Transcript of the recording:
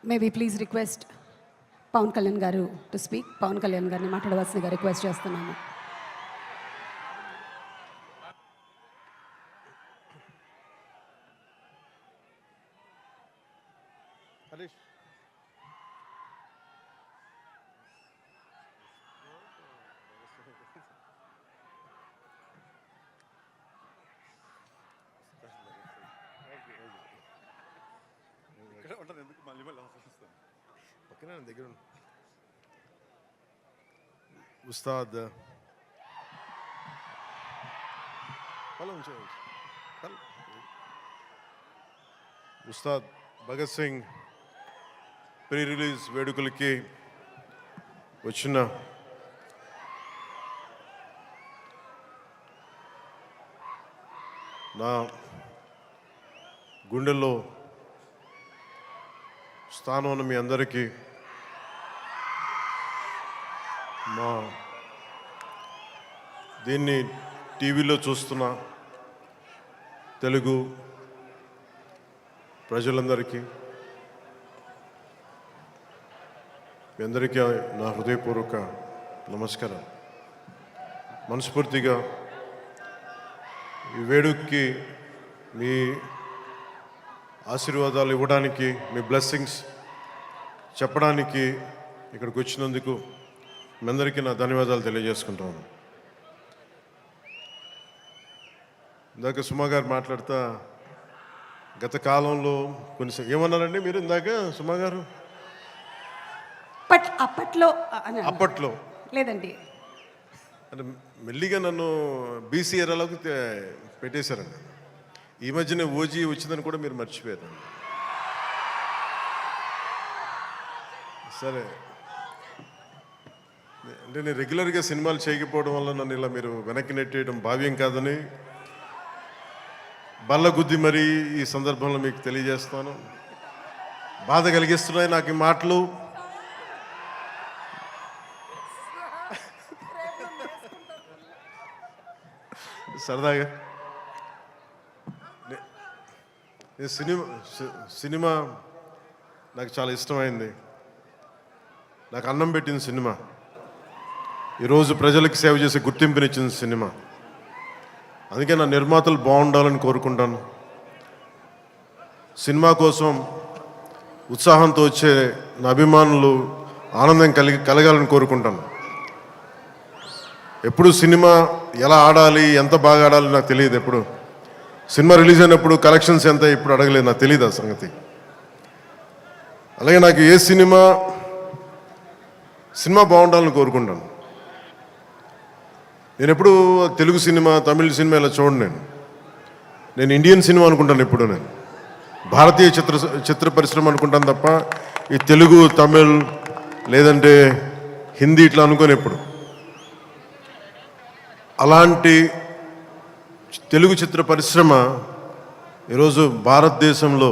May we please request Pavan Kalyan గారు to speak. Pawan Kalyan గారిని మాట్లాడవలసిందిగా రిక్వెస్ట్ చేస్తున్నాము. హరీష్ ఇక్కడ ఉంటుంది, ఎందుకు మళ్ళీ మళ్ళీ ఆఫీస్తాను పక్కన దగ్గర ఉస్తాద్ ఉస్తాద్ భగత్ సింగ్ ప్రీ రిలీజ్ వేడుకలకి వచ్చిన నా గుండెల్లో స్థానం ఉన్న మీ అందరికీ మా దీన్ని టీవీలో చూస్తున్న తెలుగు ప్రజలందరికీ మీ అందరికీ నా హృదయపూర్వక నమస్కారం. మనస్ఫూర్తిగా ఈ వేడుకకి మీ ఆశీర్వాదాలు ఇవ్వడానికి, మీ బ్లెస్సింగ్స్ చెప్పడానికి ఇక్కడికి వచ్చినందుకు మీ అందరికీ నా ధన్యవాదాలు తెలియజేసుకుంటాను. ఇందాక సుమా గారు మాట్లాడుతా గత కాలంలో కొన్ని ఏమన్నారండి మీరు ఇందాక సుమా గారు? అప్పట్లో లేదండి, అంటే మెల్లిగా నన్ను బీసీ ఎరాలోకి పెట్టేశారండి. ఈ మధ్యనే ఓజీ వచ్చిందని కూడా మీరు మర్చిపోయారు. సరే, అంటే నేను రెగ్యులర్గా సినిమాలు చేయకపోవడం వల్ల నన్ను ఇలా మీరు వెనక్కి నెట్టేయడం భావ్యం కాదని బల్లగుద్ది మరీ ఈ సందర్భంలో మీకు తెలియజేస్తాను. బాధ కలిగిస్తున్నాయి నాకు ఈ మాటలు. సరదాగా సినిమా నాకు చాలా ఇష్టమైంది. నాకు అన్నం పెట్టిన సినిమా, ఈరోజు ప్రజలకు సేవ చేసే గుర్తింపునిచ్చిన సినిమా. అందుకే నా నిర్మాతలు బాగుండాలని కోరుకుంటాను. సినిమా కోసం ఉత్సాహంతో వచ్చే నా అభిమానులు ఆనందం కలగాలని కోరుకుంటాను. ఎప్పుడు సినిమా ఎలా ఆడాలి, ఎంత బాగా ఆడాలి నాకు తెలియదు. ఎప్పుడు సినిమా రిలీజ్ అయినప్పుడు కలెక్షన్స్ ఎంత ఇప్పుడు అడగలేదు, నాకు తెలియదు ఆ సంగతి. అలాగే నాకు ఏ సినిమా బాగుండాలని కోరుకుంటాను. నేను ఎప్పుడు తెలుగు సినిమా, తమిళ సినిమా ఇలా చూడండి. నేను ఇండియన్ సినిమా అనుకుంటాను. ఎప్పుడు నేను భారతీయ చిత్ర పరిశ్రమ అనుకుంటాను తప్ప ఈ తెలుగు, తమిళ్ లేదంటే హిందీ ఇట్లా అనుకోని ఎప్పుడు. అలాంటి తెలుగు చిత్ర పరిశ్రమ ఈరోజు భారతదేశంలో